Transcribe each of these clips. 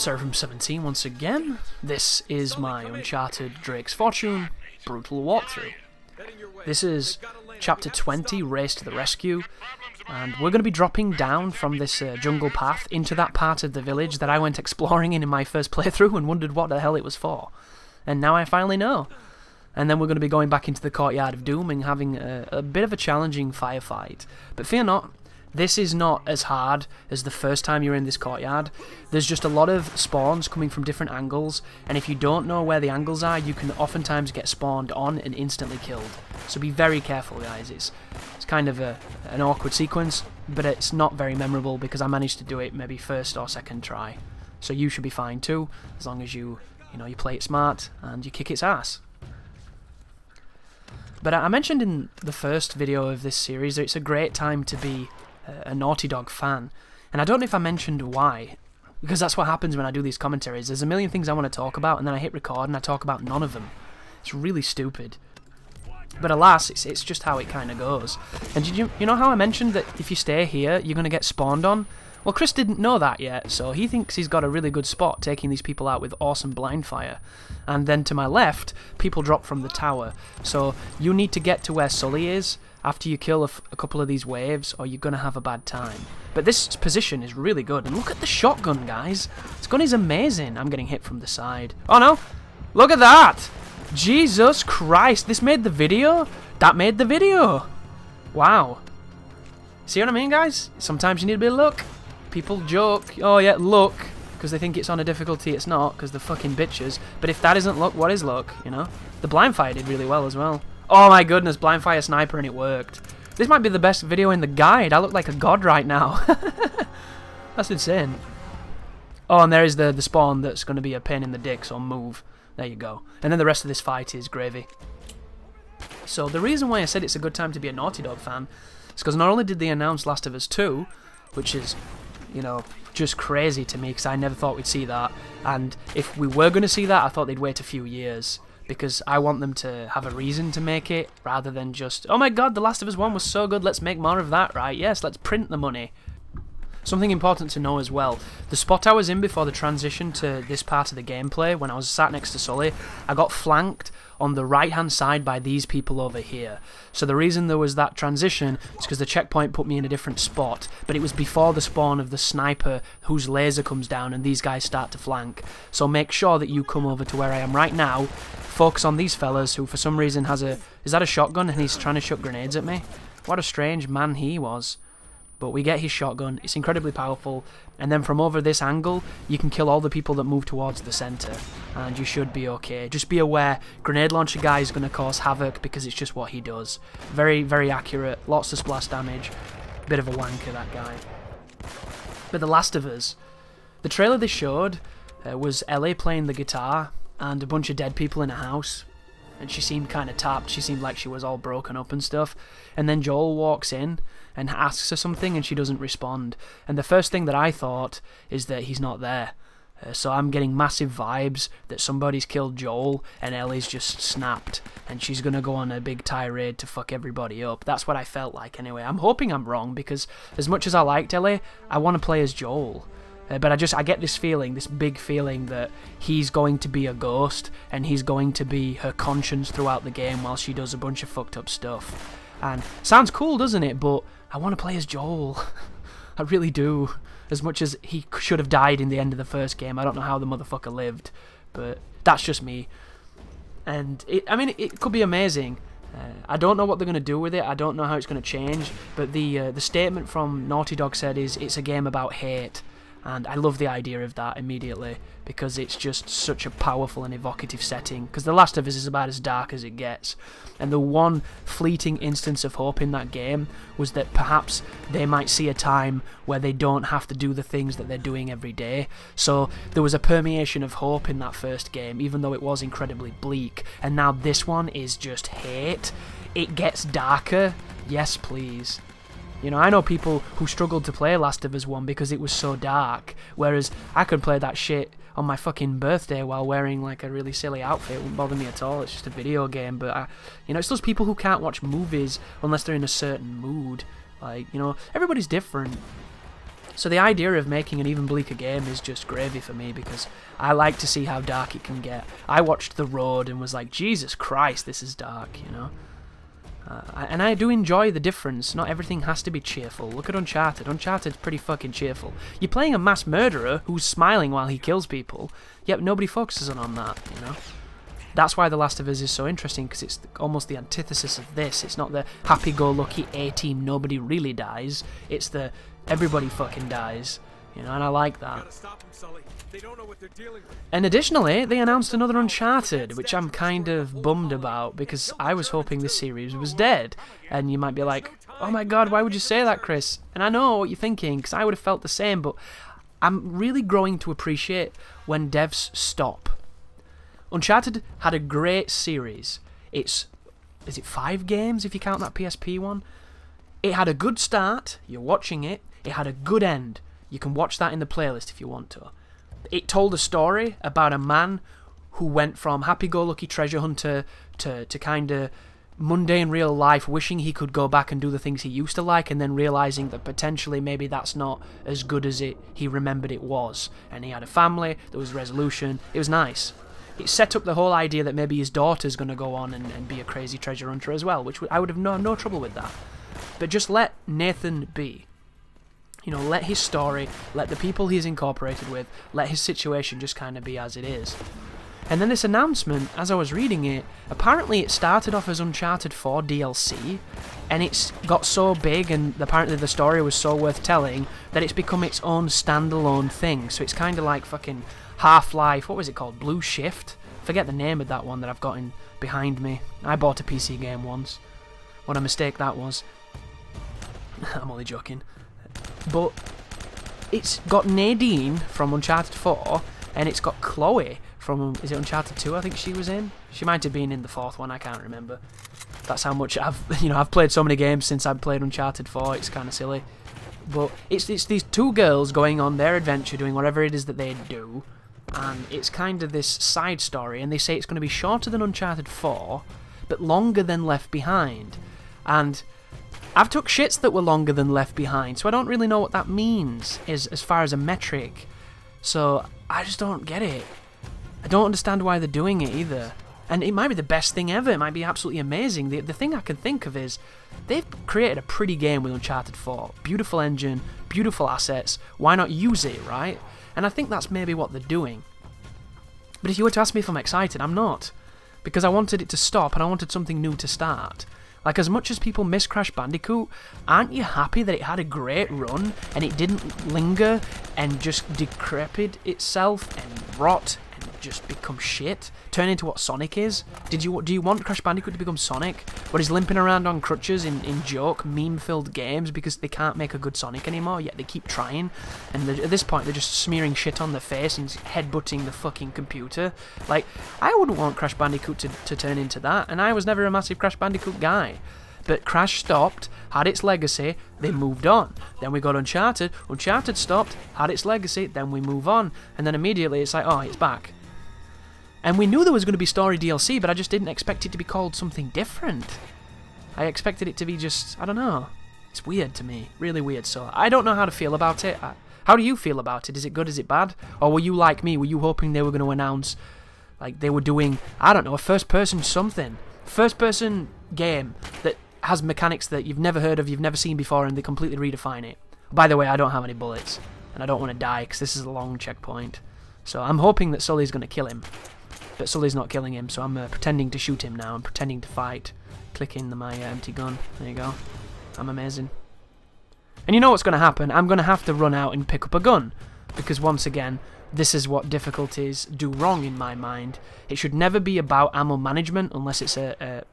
Seraph17 once again. This is my Uncharted Drake's Fortune brutal walkthrough. This is Chapter 20, Race to the Rescue, and we're going to be dropping down from this jungle path into that part of the village that I went exploring in my first playthrough and wondered what the hell it was for. And now I finally know. And then we're going to be going back into the Courtyard of Doom and having a bit of a challenging firefight. But fear not, this is not as hard as the first time you're in this courtyard. There's just a lot of spawns coming from different angles, and if you don't know where the angles are, you can oftentimes get spawned on and instantly killed. So be very careful, guys. It's kind of an awkward sequence, but it's not very memorable because I managed to do it maybe first or second try. So you should be fine too, as long as you play it smart and you kick its ass. But I mentioned in the first video of this series that it's a great time to be a Naughty Dog fan, and I don't know if I mentioned why, because that's what happens when I do these commentaries. There's a million things I want to talk about, and then I hit record and I talk about none of them. It's really stupid. But alas, it's just how it kind of goes. And did you know how I mentioned that if you stay here, you're going to get spawned on? Well, Chris didn't know that yet, so he thinks he's got a really good spot taking these people out with awesome blind fire. And then to my left, people drop from the tower. So you need to get to where Sully is after you kill a couple of these waves, or you're going to have a bad time. But this position is really good. And look at the shotgun, guys. This gun is amazing. I'm getting hit from the side. Oh, no. Look at that. Jesus Christ. This made the video? That made the video. Wow. See what I mean, guys? Sometimes you need a bit of luck. People joke, oh yeah, luck, because they think it's on a difficulty it's not, because they're fucking bitches. But if that isn't luck, what is luck, you know? The blind fire did really well as well. Oh my goodness, blind fire sniper, and it worked. This might be the best video in the guide. I look like a god right now. That's insane. Oh, and there is the spawn that's going to be a pain in the dick, so move. There you go. And then the rest of this fight is gravy. So the reason why I said it's a good time to be a Naughty Dog fan is because not only did they announce Last of Us 2, which is, you know, just crazy to me because I never thought we'd see that, and if we were going to see that, I thought they'd wait a few years, because I want them to have a reason to make it, rather than just, oh my god, The Last of Us 1 was so good, let's make more of that, right? Yes, let's print the money. Something important to know as well, the spot I was in before the transition to this part of the gameplay, when I was sat next to Sully, I got flanked on the right hand side by these people over here. So the reason there was that transition is because the checkpoint put me in a different spot, but it was before the spawn of the sniper whose laser comes down and these guys start to flank. So make sure that you come over to where I am right now, focus on these fellas who for some reason has a, is that a shotgun, and he's trying to shoot grenades at me? What a strange man he was. But we get his shotgun, it's incredibly powerful, and then from over this angle, you can kill all the people that move towards the centre, and you should be okay. Just be aware, grenade launcher guy is going to cause havoc because it's just what he does. Very, very accurate, lots of splash damage, bit of a wanker, that guy. But The Last of Us, the trailer they showed was Ellie playing the guitar, and a bunch of dead people in a house. And she seemed kind of tapped, she seemed like she was all broken up and stuff. And then Joel walks in and asks her something and she doesn't respond. And the first thing that I thought is that he's not there. So I'm getting massive vibes that somebody's killed Joel and Ellie's just snapped. And she's going to go on a big tirade to fuck everybody up. That's what I felt like anyway. I'm hoping I'm wrong because as much as I liked Ellie, I want to play as Joel. But I get this feeling, this big feeling that he's going to be a ghost and he's going to be her conscience throughout the game while she does a bunch of fucked up stuff. And sounds cool, doesn't it? But I want to play as Joel. I really do. As much as he should have died in the end of the first game, I don't know how the motherfucker lived. But that's just me. And I mean, it could be amazing. I don't know what they're going to do with it. I don't know how it's going to change. But the statement from Naughty Dog said is it's a game about hate. And I love the idea of that immediately, because it's just such a powerful and evocative setting, because The Last of Us is about as dark as it gets. And the one fleeting instance of hope in that game was that perhaps they might see a time where they don't have to do the things that they're doing every day. So there was a permeation of hope in that first game, even though it was incredibly bleak. And now this one is just hate. It gets darker. Yes, please. You know, I know people who struggled to play Last of Us 1 because it was so dark, whereas I could play that shit on my fucking birthday while wearing like a really silly outfit. It wouldn't bother me at all. It's just a video game. But you know, it's those people who can't watch movies unless they're in a certain mood. Like, you know, everybody's different. So the idea of making an even bleaker game is just gravy for me, because I like to see how dark it can get. I watched The Road and was like, Jesus Christ, this is dark, you know? And I do enjoy the difference. Not everything has to be cheerful. Look at Uncharted. Uncharted's pretty fucking cheerful. You're playing a mass murderer who's smiling while he kills people, yet nobody focuses on that, you know? That's why The Last of Us is so interesting, because it's almost the antithesis of this. It's not the happy-go-lucky A-team, nobody really dies. It's the everybody fucking dies, you know, and I like that. And additionally, they announced another Uncharted, which I'm kind of bummed about, because I was hoping this series was dead. And you might be like, oh my god, why would you say that, Chris? And I know what you're thinking, because I would have felt the same, but I'm really growing to appreciate when devs stop. Uncharted had a great series. Is it 5 games if you count that PSP one? It had a good start, you're watching it. It had a good end. You can watch that in the playlist if you want to. It told a story about a man who went from happy-go-lucky treasure hunter to kind of mundane real life, wishing he could go back and do the things he used to like, and then realizing that potentially maybe that's not as good as he remembered it was. And he had a family, there was resolution, it was nice. It set up the whole idea that maybe his daughter's going to go on and be a crazy treasure hunter as well, which I would have no trouble with that. But just let Nathan be. You know, let his story, let the people he's incorporated with, let his situation just kind of be as it is. And then this announcement, as I was reading it, apparently it started off as Uncharted 4 DLC, and it's got so big, and apparently the story was so worth telling, that it's become its own standalone thing. So it's kind of like fucking Half-Life, what was it called? Blue Shift? Forget the name of that one that I've got behind me. I bought a PC game once. What a mistake that was. I'm only joking. But it's got Nadine from Uncharted 4, and it's got Chloe from, is it Uncharted 2 I think she was in? She might have been in the 4th one, I can't remember. That's how much I've played so many games since I've played Uncharted 4, it's kind of silly. But it's these two girls going on their adventure, doing whatever it is that they do, and it's kind of this side story, and they say it's going to be shorter than Uncharted 4, but longer than Left Behind. And I've took shits that were longer than Left Behind, so I don't really know what that means as far as a metric. So I just don't get it. I don't understand why they're doing it either. And it might be the best thing ever, it might be absolutely amazing. The thing I can think of is, they've created a pretty game with Uncharted 4. Beautiful engine, beautiful assets, why not use it, right? And I think that's maybe what they're doing. But if you were to ask me if I'm excited, I'm not. Because I wanted it to stop, and I wanted something new to start. Like, as much as people miss Crash Bandicoot, aren't you happy that it had a great run, and it didn't linger, and just decrepit itself, and rot, and just become shit? Turn into what Sonic is? Do you want Crash Bandicoot to become Sonic, where he's limping around on crutches in joke, meme-filled games because they can't make a good Sonic anymore, yet they keep trying, and at this point they're just smearing shit on their face and headbutting the fucking computer? Like, I wouldn't want Crash Bandicoot to turn into that, and I was never a massive Crash Bandicoot guy. But Crash stopped, had its legacy, they moved on. Then we got Uncharted, Uncharted stopped, had its legacy, then we move on, and then immediately it's like, oh, it's back. And we knew there was going to be story DLC, but I just didn't expect it to be called something different. I expected it to be just, I don't know. It's weird to me, really weird. So I don't know how to feel about it. How do you feel about it? Is it good, is it bad? Or were you like me, were you hoping they were going to announce, like they were doing, I don't know, a first-person something? First-person game that has mechanics that you've never heard of, you've never seen before, and they completely redefine it. By the way, I don't have any bullets, and I don't want to die, because this is a long checkpoint. So I'm hoping that Sully's going to kill him. But Sully's not killing him, so I'm pretending to shoot him now. I'm pretending to fight. Clicking my empty gun. There you go. I'm amazing. And you know what's going to happen? I'm going to have to run out and pick up a gun. Because once again, this is what difficulties do wrong in my mind. It should never be about ammo management unless it's a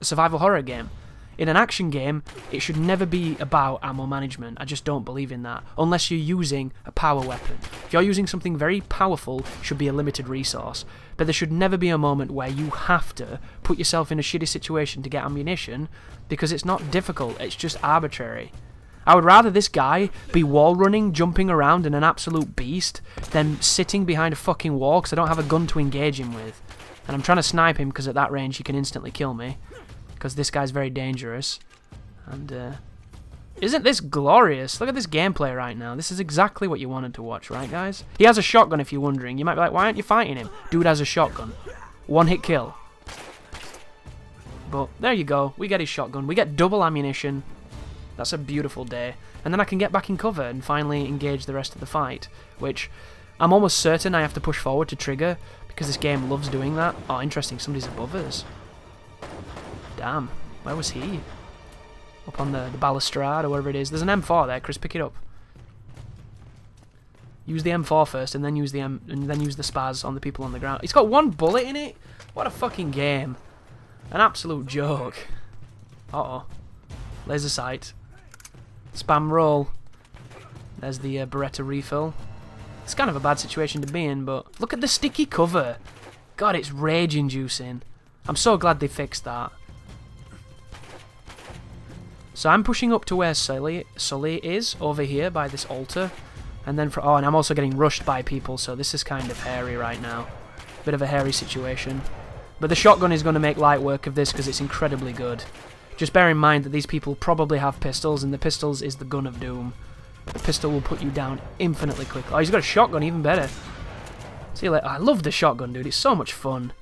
survival horror game. In an action game, it should never be about ammo management. I just don't believe in that. Unless you're using a power weapon. If you're using something very powerful, it should be a limited resource. But there should never be a moment where you have to put yourself in a shitty situation to get ammunition, because it's not difficult, it's just arbitrary. I would rather this guy be wall running, jumping around and an absolute beast, than sitting behind a fucking wall because I don't have a gun to engage him with. And I'm trying to snipe him because at that range he can instantly kill me. Because this guy's very dangerous, and Isn't this glorious? Look at this gameplay right now. This is exactly what you wanted to watch, right, guys? He has a shotgun, if you're wondering. You might be like, why aren't you fighting him? Dude has a shotgun. One-hit kill. But there you go. We get his shotgun. We get double ammunition. That's a beautiful day. And then I can get back in cover and finally engage the rest of the fight, which I'm almost certain I have to push forward to trigger because this game loves doing that. Oh, interesting. Somebody's above us. Damn. Where was he? Up on the balustrade or whatever it is. There's an M4 there. Chris, pick it up. Use the M4 first, and then use the spaz on the people on the ground. It's got one bullet in it. What a fucking game! An absolute joke. Uh-oh. Laser sight. Spam roll. There's the Beretta refill. It's kind of a bad situation to be in, but look at the sticky cover. God, it's rage-inducing. I'm so glad they fixed that. So I'm pushing up to where Sully is, over here by this altar. And then and I'm also getting rushed by people, so this is kind of hairy right now. Bit of a hairy situation. But the shotgun is going to make light work of this because it's incredibly good. Just bear in mind that these people probably have pistols, and the pistols is the gun of doom. The pistol will put you down infinitely quickly. Oh, he's got a shotgun, even better. See you later. I love the shotgun, dude. It's so much fun.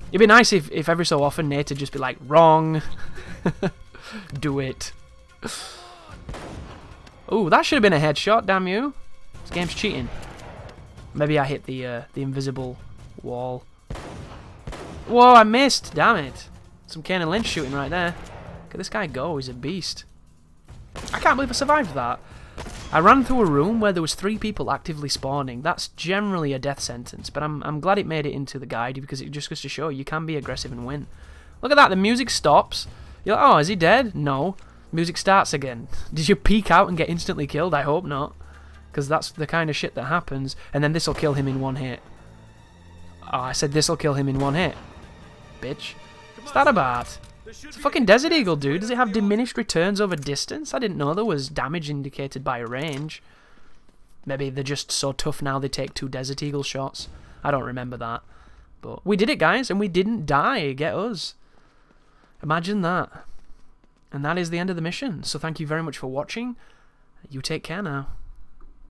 It'd be nice if every so often Nate would just be like, wrong. Do it. Ooh, that should have been a headshot, damn you. This game's cheating. Maybe I hit the invisible wall. Whoa, I missed. Damn it. Some Kane and Lynch shooting right there. Look at this guy go. He's a beast. I can't believe I survived that. I ran through a room where there was 3 people actively spawning. That's generally a death sentence, but I'm glad it made it into the guide because it just goes to show you can be aggressive and win. Look at that. The music stops. You're like, oh, is he dead? No. Music starts again. Did you peek out and get instantly killed? I hope not. Because that's the kind of shit that happens. And then this'll kill him in 1 hit. Oh, I said this'll kill him in 1 hit. Bitch. What's that about? It's a fucking Desert Eagle, dude. Does it have diminished returns over distance? I didn't know there was damage indicated by range. Maybe they're just so tough now they take 2 Desert Eagle shots. I don't remember that. But we did it, guys, and we didn't die. Get us. Imagine that. And that is the end of the mission. So thank you very much for watching. You take care now.